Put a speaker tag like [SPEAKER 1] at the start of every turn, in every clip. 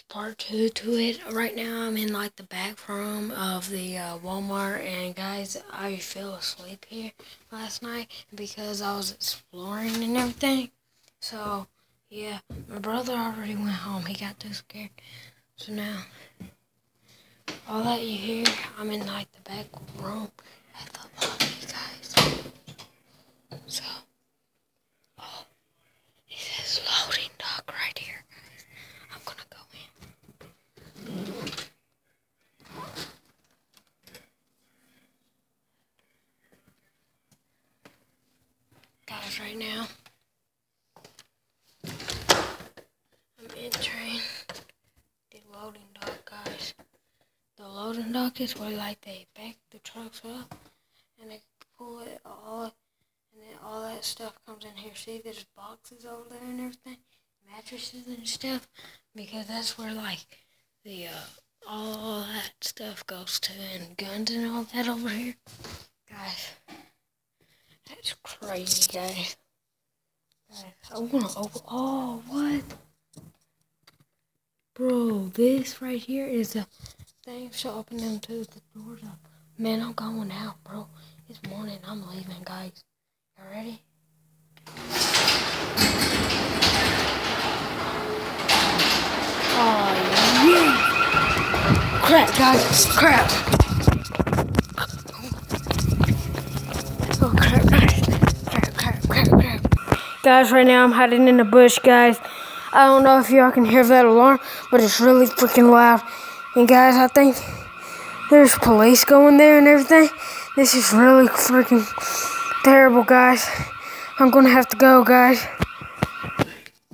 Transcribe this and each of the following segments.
[SPEAKER 1] Part two to it. Right now I'm in like the back room of the Walmart, and guys, I fell asleep here last night because I was exploring and everything. So yeah, my brother already went home. He got too scared. So now all that you hear, I'm in like the back room at the lobby, guys. So it says loading dock right here. I'm gonna go in. Guys, right now I'm entering the loading dock, guys. The loading dock is where like they back the trucks up and they pull it all, and then all that stuff comes in here. See, there's boxes over there and everything, mattresses and stuff, because that's where like the all that stuff goes to, and guns and all that over here, guys. That's crazy, guys. I wanna open. Oh, what? Bro, this right here is a thing to open them to the doors up. Man, I'm going out, bro. It's morning. I'm leaving, guys. You ready? Oh, yeah. Crap, guys. Crap. Oh, crap, guys. Crap. Guys, right now I'm hiding in the bush, guys. I don't know if y'all can hear that alarm, but it's really freaking loud. And guys, I think there's police going there and everything. This is really freaking terrible, guys. I'm gonna have to go, guys.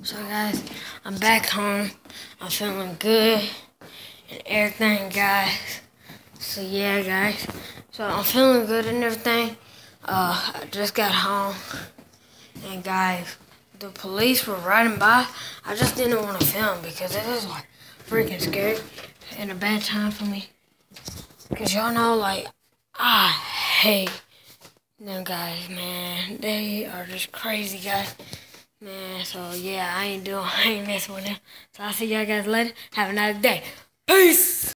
[SPEAKER 1] So guys, I'm back home. I'm feeling good and everything, guys. So yeah, guys. So I'm feeling good and everything. I just got home. And guys, the police were riding by. I just didn't want to film because it was like freaking scary and a bad time for me. Because y'all know, like, I hate them guys, man. They are just crazy guys. Man, so yeah, I ain't messing with them. So I'll see y'all guys later. Have a nice day. Peace!